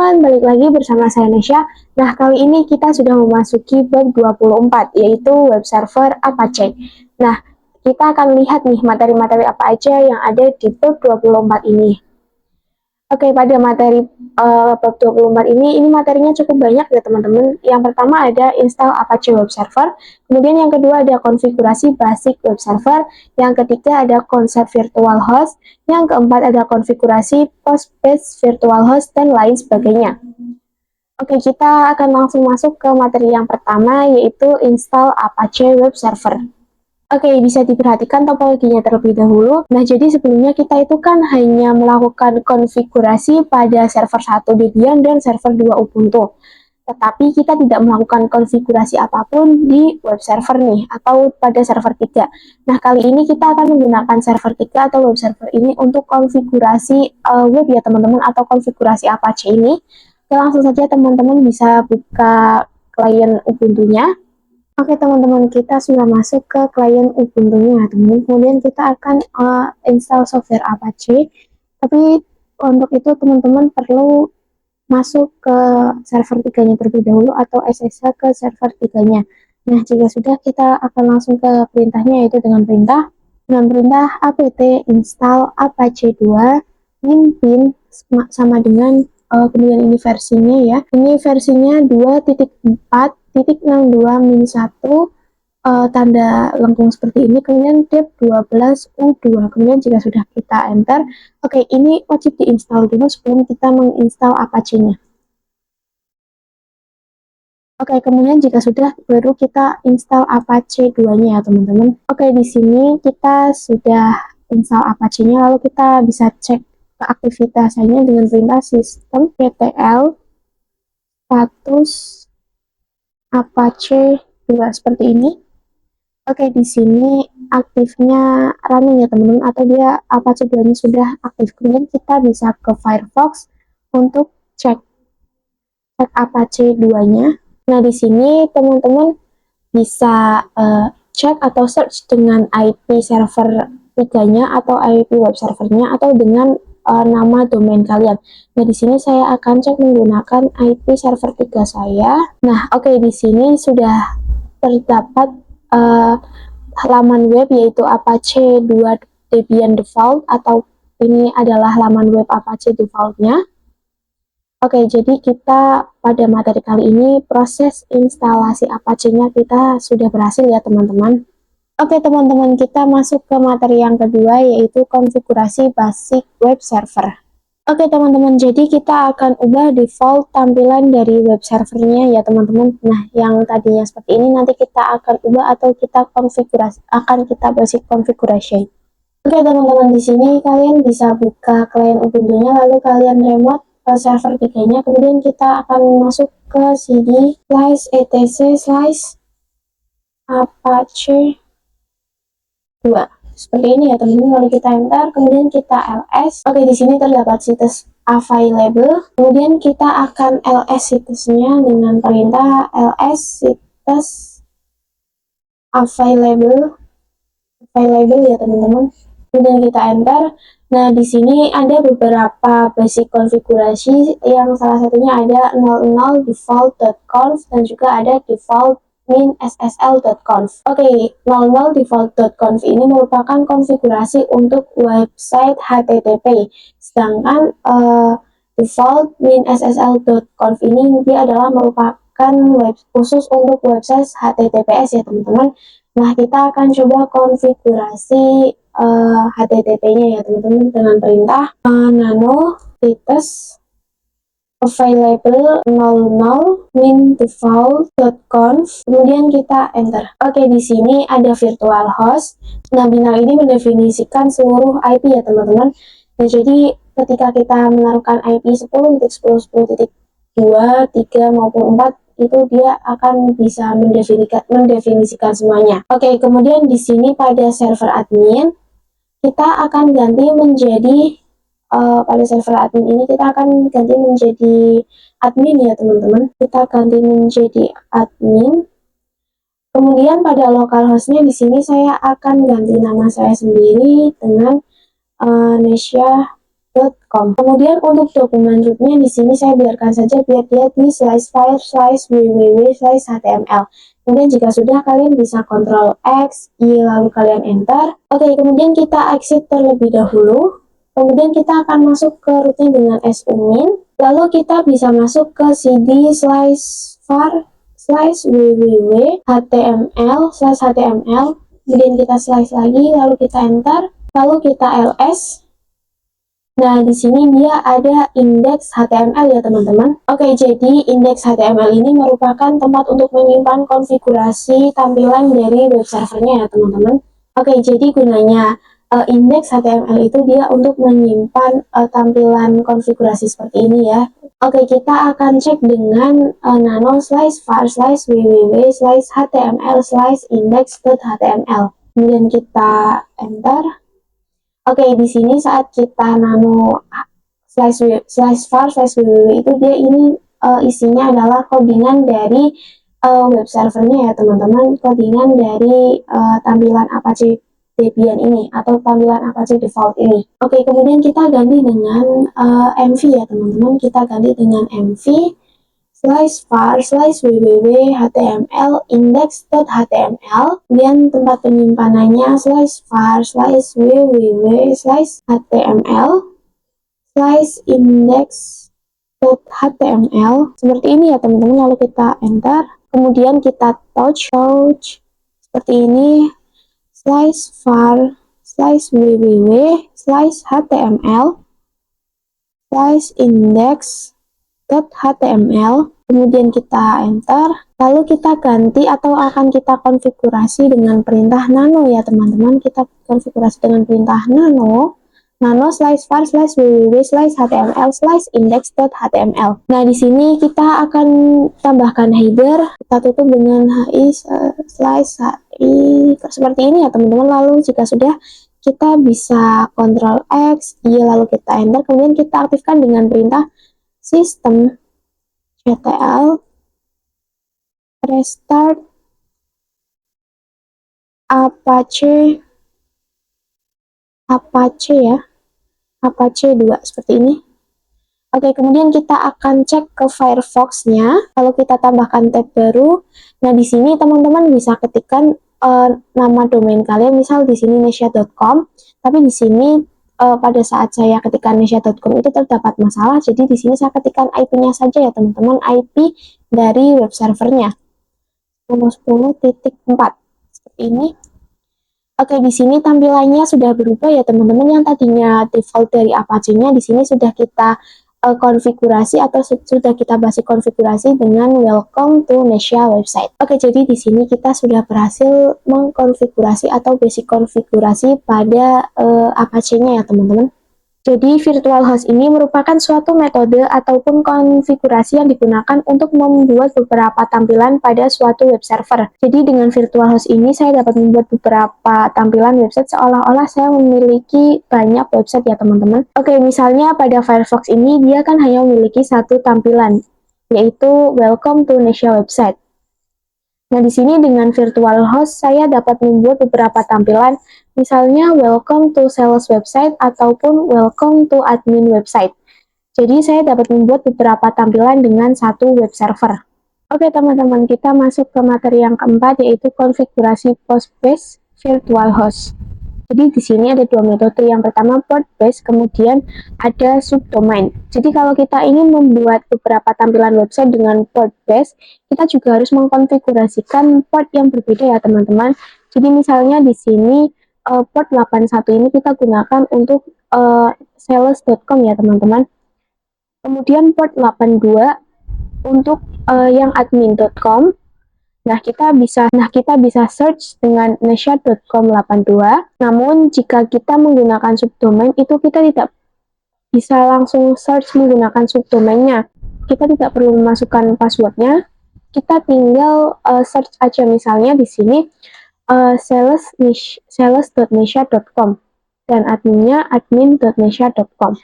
teman-teman, balik lagi bersama saya Nesya. Nah, kali ini kita sudah memasuki bab 24, yaitu web server Apache. Nah, kita akan lihat nih materi-materi apa aja yang ada di bab 24 ini. Oke, pada materi bab 24 ini materinya cukup banyak ya teman-teman. Yang pertama ada install Apache Web Server, kemudian yang kedua ada konfigurasi basic web server, yang ketiga ada konsep virtual host, yang keempat ada konfigurasi post-based virtual host, dan lain sebagainya. Oke, kita akan langsung masuk ke materi yang pertama, yaitu install Apache Web Server. Oke, bisa diperhatikan topologinya terlebih dahulu. Nah, jadi sebelumnya kita itu kan hanya melakukan konfigurasi pada server 1 Debian dan server 2 Ubuntu. Tetapi kita tidak melakukan konfigurasi apapun di web server nih, atau pada server 3. Nah, kali ini kita akan menggunakan server 3 atau web server ini untuk konfigurasi web ya teman-teman, atau konfigurasi Apache ini. Oke, langsung saja teman-teman bisa buka klien Ubuntu-nya. Oke teman-teman, kita sudah masuk ke klien Ubuntu-nya teman-teman. Kemudian kita akan install software Apache. Tapi untuk itu teman-teman perlu masuk ke server 3-nya terlebih dahulu atau SSH ke server 3-nya. Nah, jika sudah, kita akan langsung ke perintahnya, yaitu dengan perintah apt install apache 2 min sama dengan kemudian ini versinya ya. Ini versinya 2.4.62-1 tanda lengkung seperti ini, kemudian dep 12u2. Kemudian jika sudah kita enter, oke, ini wajib diinstal dulu sebelum kita menginstal Apache-nya. Oke, kemudian jika sudah, baru kita install Apache 2-nya ya teman-teman. Oke, di sini kita sudah install Apache-nya, lalu kita bisa cek ke aktivitasnya dengan perintah system-ctl status Apache 2 seperti ini. Oke, di sini aktifnya running ya teman-teman, atau dia Apache 2-nya sudah aktif. Kemudian kita bisa ke Firefox untuk cek Apache 2-nya. Nah, di sini teman-teman bisa cek atau search dengan IP server 3-nya atau IP web servernya, atau dengan nama domain kalian. Nah, di sini saya akan cek menggunakan IP server 3 saya. Nah, oke, di sini sudah terdapat laman web, yaitu Apache 2 Debian Default, atau ini adalah laman web Apache defaultnya. Oke, jadi kita pada materi kali ini proses instalasi Apache-nya kita sudah berhasil ya teman-teman. Oke teman-teman, kita masuk ke materi yang kedua, yaitu konfigurasi basic web server. Oke teman-teman, jadi kita akan ubah default tampilan dari web servernya ya teman-teman. Nah, yang tadinya seperti ini nanti kita akan ubah atau kita konfigurasi, akan kita basic configuration. Oke teman-teman, di sini kalian bisa buka klien Ubuntu-nya, lalu kalian remote ke server 3-nya, kemudian kita akan masuk ke cd /etc/ apache 2 seperti ini ya teman-teman. Lalu kita enter, kemudian kita ls. Oke, di sini terdapat situs available, kemudian kita akan ls situsnya dengan perintah ls situs available ya teman-teman. Kemudian kita enter. Nah, di sini ada beberapa basic konfigurasi, yang salah satunya ada 00 default.conf dan juga ada default min ssl.conf. Oke, 00 default.conf ini merupakan konfigurasi untuk website HTTP, sedangkan default min ssl.conf ini dia adalah merupakan web khusus untuk website HTTPS ya teman-teman. Nah, kita akan coba konfigurasi HTTP-nya ya teman-teman dengan perintah nano status available 00 min default.conf, kemudian kita enter. Oke, di sini ada virtual host. Nah, binario ini mendefinisikan seluruh IP ya teman-teman. Nah, jadi ketika kita menaruhkan IP 10.10.10.2, 3 maupun 4, itu dia akan bisa mendefinisikan semuanya. Oke, kemudian di sini pada server admin kita akan ganti menjadi pada server admin ini kita akan ganti menjadi admin ya teman-teman. Kita ganti menjadi admin. Kemudian pada localhostnya di sini saya akan ganti nama saya sendiri dengan Nesya index.com. Kemudian untuk dokumen rootnya di sini saya biarkan saja biar dia di /file/www/html. Kemudian jika sudah, kalian bisa Ctrl X, Y, lalu kalian enter. Oke, kemudian kita exit terlebih dahulu. Kemudian kita akan masuk ke rootnya dengan sumin. Lalu kita bisa masuk ke cd/var/www.html/html. Kemudian kita slice lagi, lalu kita enter. Lalu kita ls. Nah, di sini dia ada indeks HTML ya teman-teman. Oke, jadi indeks HTML ini merupakan tempat untuk menyimpan konfigurasi tampilan dari web servernya ya teman-teman. Oke, jadi gunanya indeks HTML itu dia untuk menyimpan tampilan konfigurasi seperti ini ya. Oke, kita akan cek dengan nano/var/www/html/index.html. Kemudian kita enter. Oke, di sini saat kita nano/var/www itu dia ini isinya adalah codingan dari web servernya ya teman-teman, codingan dari tampilan Apache Debian ini atau tampilan Apache default ini. Oke, kemudian kita ganti dengan mv ya teman-teman, kita ganti dengan mv/var/www.html/index.html. Kemudian tempat penyimpanannya /var/www/html/index.html. Seperti ini ya teman-teman, lalu kita enter. Kemudian kita touch seperti ini /var/www/html/index.html. Kemudian kita enter, lalu kita ganti atau akan kita konfigurasi dengan perintah nano ya teman-teman. Kita konfigurasi dengan perintah nano/var/www/html/index.html. Nah, di sini kita akan tambahkan header, kita tutup dengan hi seperti ini ya teman-teman. Lalu jika sudah, kita bisa Ctrl X, Y, lalu kita enter. Kemudian kita aktifkan dengan perintah systemctl restart Apache ya, Apache 2 seperti ini. Oke, kemudian kita akan cek ke Firefox-nya, lalu kita tambahkan tab baru. Nah, di sini teman-teman bisa ketikkan nama domain kalian, misal di sini nesya.com, tapi di sini pada saat saya ketikkan nesya.com itu terdapat masalah, jadi di sini saya ketikkan IP-nya saja ya teman-teman, IP dari web servernya 10.10.4 seperti ini. Oke, di sini tampilannya sudah berubah ya teman-teman. Yang tadinya default dari Apache-nya di sini sudah kita konfigurasi atau sudah kita basi konfigurasi dengan welcome to Nesya website. Oke, jadi di sini kita sudah berhasil mengkonfigurasi atau basic konfigurasi pada Apache-nya ya teman-teman. Jadi virtual host ini merupakan suatu metode ataupun konfigurasi yang digunakan untuk membuat beberapa tampilan pada suatu web server. Jadi dengan virtual host ini saya dapat membuat beberapa tampilan website seolah-olah saya memiliki banyak website ya teman-teman. Oke, misalnya pada Firefox ini dia kan hanya memiliki satu tampilan, yaitu welcome to Nesya website. Nah, di sini dengan virtual host saya dapat membuat beberapa tampilan, misalnya welcome to sales website ataupun welcome to admin website. Jadi saya dapat membuat beberapa tampilan dengan satu web server. Oke teman-teman, kita masuk ke materi yang keempat, yaitu konfigurasi Postbase virtual host. Jadi di sini ada dua metode, yang pertama port base, kemudian ada subdomain. Jadi kalau kita ingin membuat beberapa tampilan website dengan port base, kita juga harus mengkonfigurasikan port yang berbeda ya teman-teman. Jadi misalnya di sini port 81 ini kita gunakan untuk sales.com ya teman-teman. Kemudian port 82 untuk yang admin.com. Nah, kita bisa search dengan nesya.com 82. Namun, jika kita menggunakan subdomain, itu kita tidak bisa langsung search menggunakan subdomainnya. Kita tidak perlu memasukkan passwordnya. Kita tinggal search aja, misalnya di sini sales.nesya.com dan adminnya admin.nesya.com.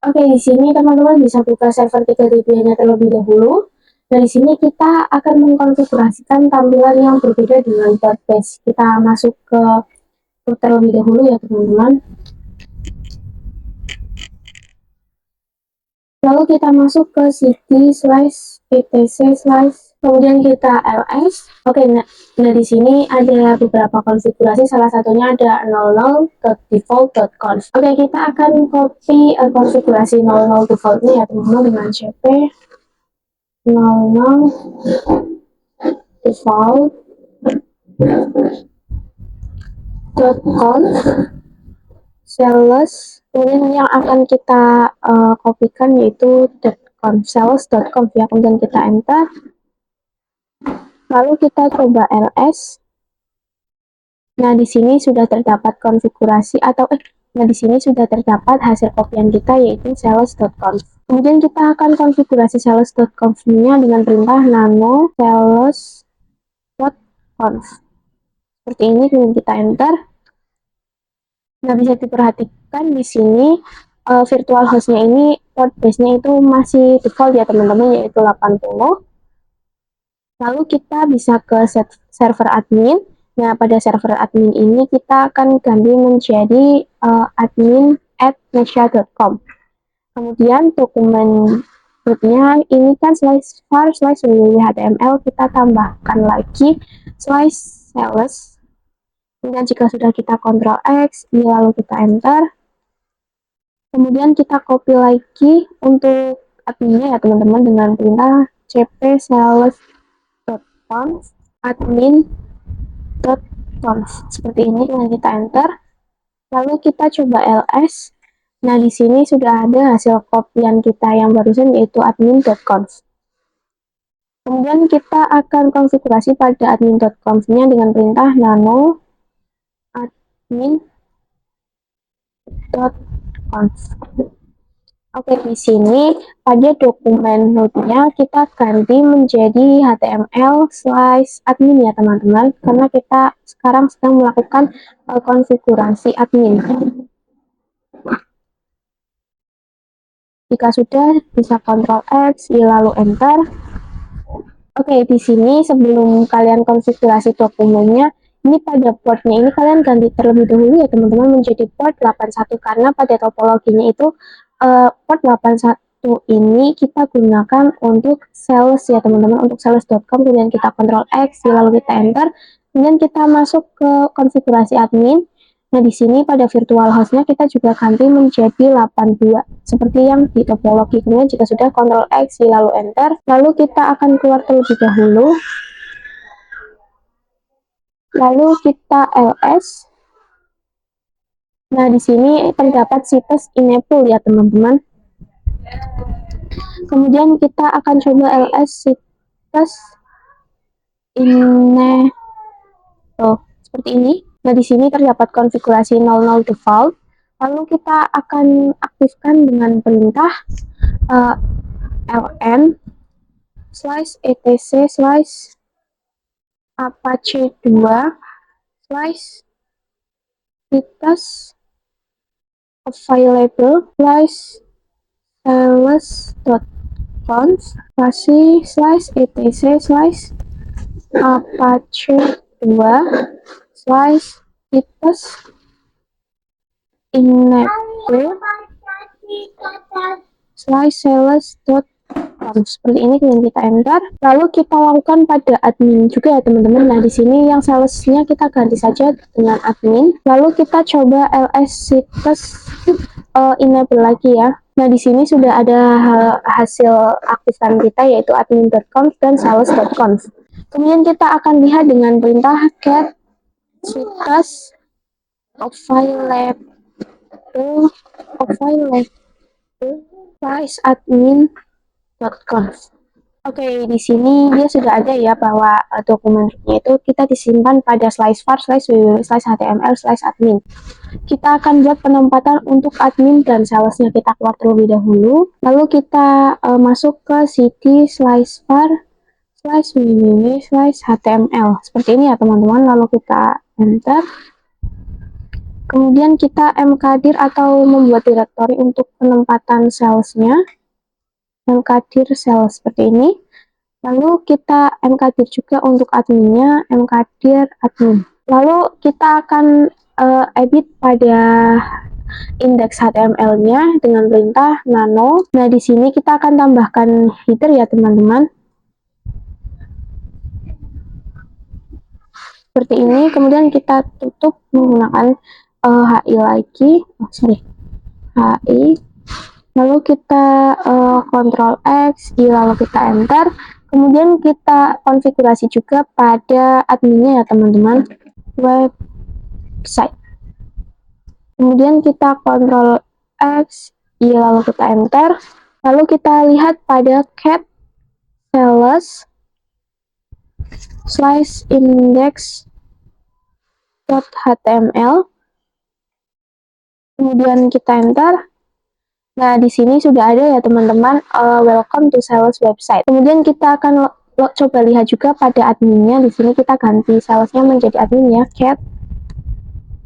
Oke, di sini teman-teman bisa buka server 3 DB-nya terlebih dahulu. Nah, di sini kita akan mengkonfigurasikan tampilan yang berbeda dengan port base. Kita masuk ke terlebih dahulu ya teman-teman. Lalu kita masuk ke cd/etc/ kemudian kita ls. Oke, nah di sini ada beberapa konfigurasi, salah satunya ada 00.default.conf. Oke, kita akan copy konfigurasi 00 default ini ya teman-teman dengan cp 00 default.conf sales. Kemudian yang akan kita kopikan yaitu sales.conf ya, kemudian kita enter. Lalu kita coba ls. Nah, di sini sudah terdapat konfigurasi di sini sudah terdapat hasil kopian kita yaitu sales.conf. Kemudian kita akan konfigurasi sales.conf-nya dengan perintah nano sales.conf. Seperti ini, kemudian kita enter. Nah, bisa diperhatikan di sini virtual host-nya ini, port base-nya itu masih default ya teman-teman, yaitu 80. Lalu kita bisa ke server admin. Nah, pada server admin ini kita akan ganti menjadi admin@nexia.com. Kemudian dokumen rootnya ini kan /var/www.html, kita tambahkan lagi /sales. Kemudian jika sudah kita Ctrl X, lalu kita enter. Kemudian kita copy lagi untuk adminnya ya teman-teman dengan perintah cp sales.conf admin.conf. Seperti ini, kemudian kita enter. Lalu kita coba ls. Nah, di sini sudah ada hasil kopian kita yang barusan yaitu admin.conf. Kemudian kita akan konfigurasi pada admin.conf-nya dengan perintah nano admin.conf. Oke, di sini pada dokumen rootnya kita ganti menjadi html/admin ya teman-teman, karena kita sekarang sedang melakukan konfigurasi admin. Jika sudah, bisa Ctrl X, lalu enter. Oke, di sini sebelum kalian konfigurasi dokumennya, ini pada portnya ini kalian ganti terlebih dahulu ya teman-teman menjadi port 81, karena pada topologinya itu port 81 ini kita gunakan untuk sales ya teman-teman, untuk sales.com. Kemudian kita Ctrl X, lalu kita enter. Kemudian kita masuk ke konfigurasi admin. Nah, di sini pada virtual hostnya kita juga ganti menjadi 82 seperti yang di topologi. Kemudian jika sudah, Ctrl X lalu enter. Lalu kita akan keluar terlebih dahulu. Lalu kita ls. Nah, di sini terdapat situs enable ya teman-teman. Kemudian kita akan coba ls situs enable. Seperti ini. Nah, di sini terdapat konfigurasi 00 default. Lalu kita akan aktifkan dengan perintah ln/etc/apache2/situs available/sales.conf /etc/apache2/situs enable/sales.conf. Seperti ini, kemudian kita enter. Lalu kita lakukan pada admin juga ya teman-teman. Nah, di sini yang salesnya kita ganti saja dengan admin. Lalu kita coba ls situs enable lagi ya. Nah, di sini sudah ada hasil aktifan kita yaitu admin.conf dan sales.conf. Kemudian kita akan lihat dengan perintah get situs available/admin.conf. Oke, di sini dia sudah ada ya bahwa dokumennya itu kita disimpan pada /var/www/html/admin. Kita akan buat penempatan untuk admin dan salesnya, kita keluar terlebih dahulu. Lalu kita masuk ke cd/var/www/html. Seperti ini ya teman-teman. Lalu kita enter. Kemudian kita mkdir atau membuat direktori untuk penempatan salesnya. Mkdir sales seperti ini. Lalu kita mkdir juga untuk adminnya, mkdir admin. Lalu kita akan edit pada indeks HTML-nya dengan perintah nano. Nah, di sini kita akan tambahkan header ya teman-teman. Seperti ini, kemudian kita tutup menggunakan HI lagi, HI, lalu kita Ctrl X, lalu kita enter, kemudian kita konfigurasi juga pada adminnya ya teman-teman, website, kemudian kita Ctrl X, lalu kita enter, lalu kita lihat pada cat sales index.html, kemudian kita enter. Nah, di sini sudah ada ya teman-teman, welcome to sales website. Kemudian kita akan coba lihat juga pada adminnya. Di sini kita ganti salesnya menjadi admin ya, cat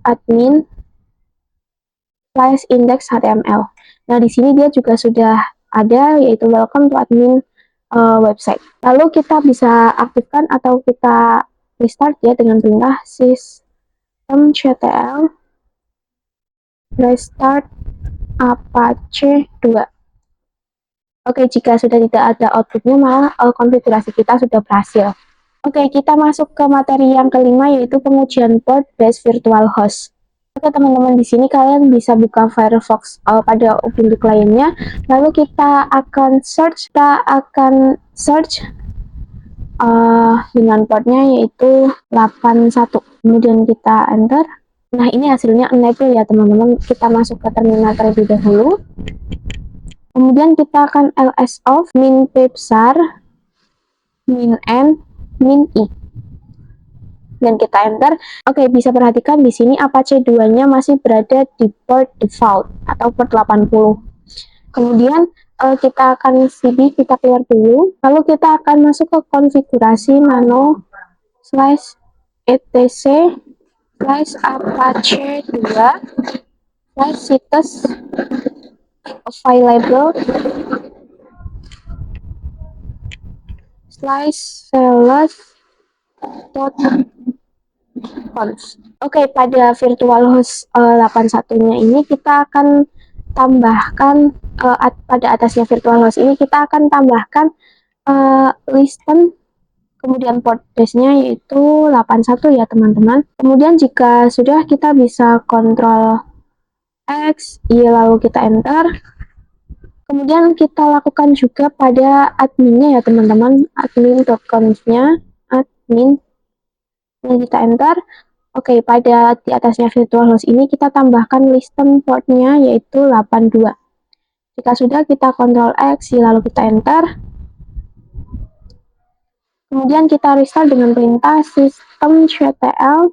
admin /index.html. Nah, di sini dia juga sudah ada, yaitu welcome to admin website. Lalu kita bisa aktifkan atau kita restart ya dengan perintah systemctl restart Apache 2. Oke, jika sudah tidak ada outputnya, maka konfigurasi kita sudah berhasil. Oke, kita masuk ke materi yang kelima, yaitu pengujian port based virtual host. Oke teman-teman, di sini kalian bisa buka Firefox pada Ubuntu kliennya, lalu kita akan search dengan portnya yaitu 81, kemudian kita enter. Nah, ini hasilnya enable ya teman-teman. Kita masuk ke terminal terlebih dahulu, kemudian kita akan ls of min p besar min n min i, dan kita enter. Oke, bisa perhatikan di sini Apache 2-nya masih berada di port default atau port 80. Kemudian kita akan cd, kita keluar dulu, lalu kita akan masuk ke konfigurasi nano /etc /apache 2 /situs available /sales.conf. Oke, pada virtual host 81-nya ini kita akan tambahkan pada atasnya virtual host ini kita akan tambahkan listen, kemudian port base-nya yaitu 81 ya teman-teman. Kemudian jika sudah, kita bisa Ctrl X, lalu kita enter. Kemudian kita lakukan juga pada adminnya ya teman-teman, admin.conf-nya, admin, dan kita enter. Oke, pada di atasnya virtual host ini kita tambahkan listen portnya yaitu 82. Jika sudah, kita Ctrl X, lalu kita enter. Kemudian kita restart dengan perintah systemctl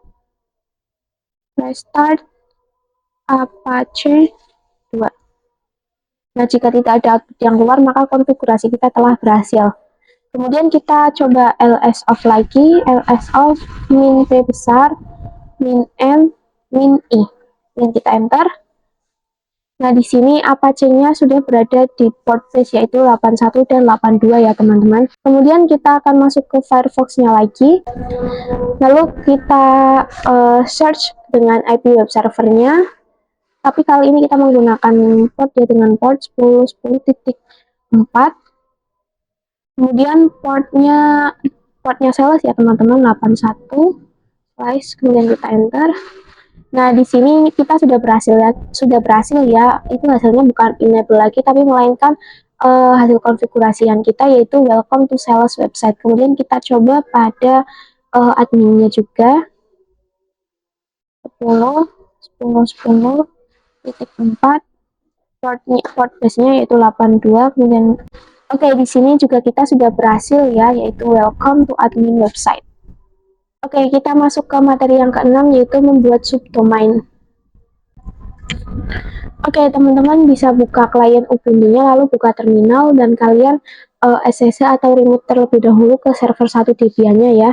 restart Apache 2. Nah, jika tidak ada output yang keluar, maka konfigurasi kita telah berhasil. Kemudian kita coba ls of lagi, ls of min p besar min n min i, dan kita enter. Nah, di sini Apache-nya sudah berada di port base yaitu 81 dan 82 ya teman-teman. Kemudian kita akan masuk ke Firefox-nya lagi. Lalu kita search dengan IP web servernya. Tapi kali ini kita menggunakan port ya dengan port 10.10.4. Kemudian portnya sales ya teman-teman 81. Kemudian kita enter. Nah, di sini kita sudah berhasil ya. Itu hasilnya bukan enable lagi, tapi melainkan hasil konfigurasian kita yaitu welcome to sales website. Kemudian kita coba pada adminnya juga 10.10.4, port base-nya yaitu 82. Kemudian di sini juga kita sudah berhasil ya, yaitu welcome to admin website. Oke, kita masuk ke materi yang keenam, yaitu membuat subdomain. Oke, teman-teman bisa buka klien Ubuntu-nya, lalu buka terminal, dan kalian SSH atau remote terlebih dahulu ke server 1 Debian-nya ya.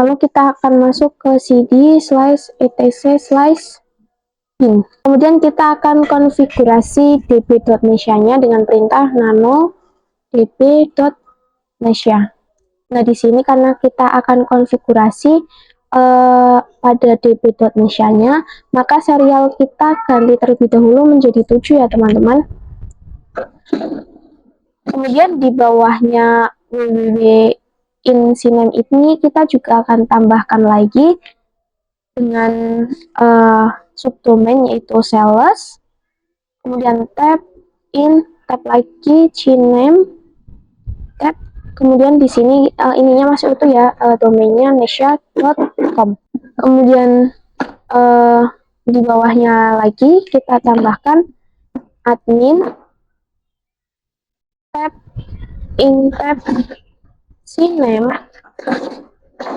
Lalu kita akan masuk ke cd/etc/bin. Kemudian kita akan konfigurasi db.mesia-nya dengan perintah nano db.mesia. Nah, di sini karena kita akan konfigurasi pada db.nesha-nya, maka serial kita ganti terlebih dahulu menjadi 7 ya teman-teman. Kemudian di bawahnya www.in.cname ini kita juga akan tambahkan lagi dengan subdomain yaitu sales, kemudian tab in, tab lagi cname, tab, kemudian di sini ininya masih utuh ya, domainnya nesha.com. Kemudian di bawahnya lagi kita tambahkan admin, tab in, tab cname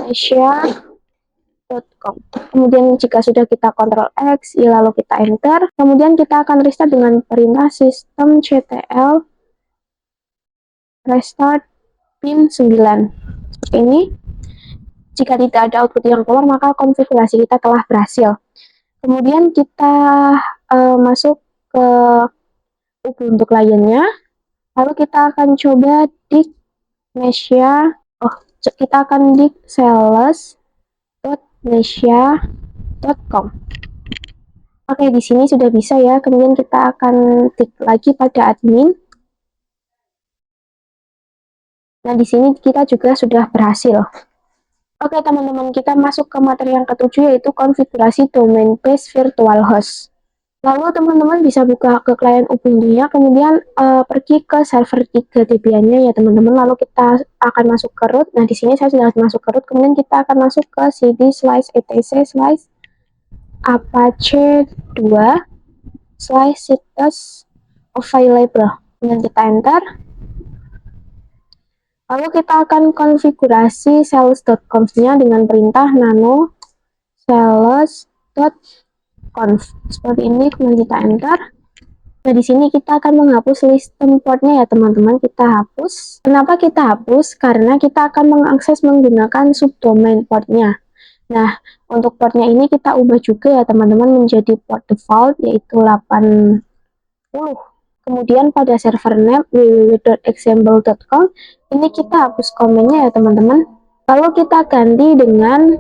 nesha.com. Kemudian jika sudah kita Ctrl X, lalu kita enter, kemudian kita akan restart dengan perintah sistem ctl restart pin 9 seperti ini. Jika tidak ada output yang keluar, maka konfigurasi kita telah berhasil. Kemudian kita masuk ke Ubuntu kliennya, lalu kita akan coba di Nesha, kita akan di sales.nesha.com. Oke, di sini sudah bisa ya. Kemudian kita akan klik lagi pada admin. Nah, di sini kita juga sudah berhasil. Oke teman-teman, kita masuk ke materi yang ketujuh yaitu konfigurasi domain base virtual host. Lalu teman-teman bisa buka ke klien Ubuntu-nya, kemudian pergi ke server 3 Debian-nya ya teman-teman. Lalu kita akan masuk ke root. Nah, di sini saya sudah masuk ke root. Kemudian kita akan masuk ke cd/etc/apache 2/situs available. Kemudian kita enter. Lalu kita akan konfigurasi sales.conf-nya dengan perintah nano sales.conf. Seperti ini, kemudian kita enter. Nah, di sini kita akan menghapus listen portnya ya teman-teman. Kita hapus. Kenapa kita hapus? Karena kita akan mengakses menggunakan subdomain portnya. Nah, untuk portnya ini kita ubah juga ya teman-teman menjadi port default yaitu 80. Kemudian pada server name www.example.com ini kita hapus komennya ya teman-teman. Lalu kita ganti dengan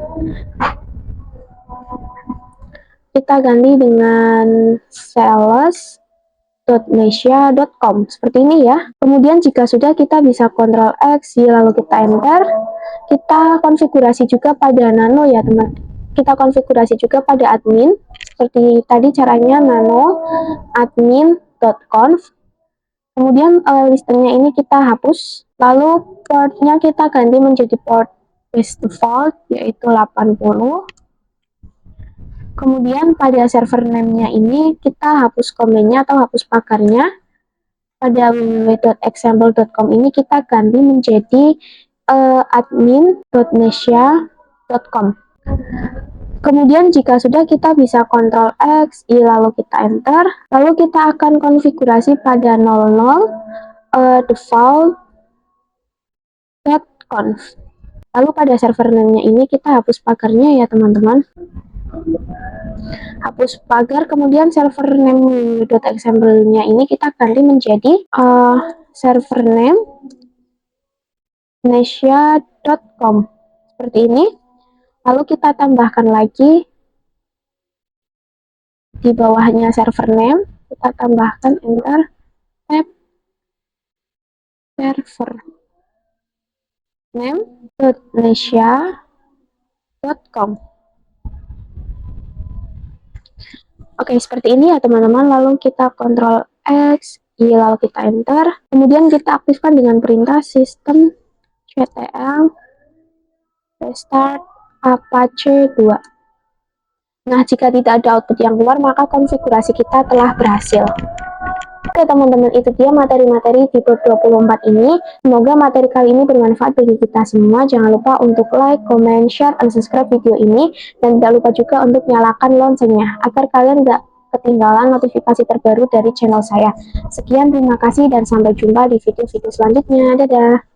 sales.nesha.com seperti ini ya. Kemudian jika sudah, kita bisa Ctrl X lalu kita enter. Kita konfigurasi juga pada nano ya teman. Kita konfigurasi juga pada admin seperti tadi caranya, nano admin.conf. Kemudian listennya ini kita hapus, lalu portnya kita ganti menjadi port base default yaitu 80. Kemudian pada server name-nya ini kita hapus komennya atau hapus pagarnya. Pada www.example.com ini kita ganti menjadi admin.nesha.com. Kemudian jika sudah, kita bisa Ctrl X lalu kita enter. Lalu kita akan konfigurasi pada 00 default.conf. Lalu pada server name-nya ini kita hapus pagarnya ya teman-teman. Hapus pagar, kemudian server name.example-nya ini kita ganti menjadi server name nesha.com seperti ini. Lalu kita tambahkan lagi di bawahnya server name, kita tambahkan enter tab server name.nesha.com. Oke, seperti ini ya teman-teman. Lalu kita Ctrl X lalu kita enter. Kemudian kita aktifkan dengan perintah sistem ctl restart apache 2. Nah, jika tidak ada output yang keluar, maka konfigurasi kita telah berhasil. Oke teman-teman, itu dia materi-materi di bab 24 ini. Semoga materi kali ini bermanfaat bagi kita semua. Jangan lupa untuk like, comment, share, dan subscribe video ini. Dan tidak lupa juga untuk nyalakan loncengnya, agar kalian tidak ketinggalan notifikasi terbaru dari channel saya. Sekian, terima kasih, dan sampai jumpa di video-video selanjutnya. Dadah!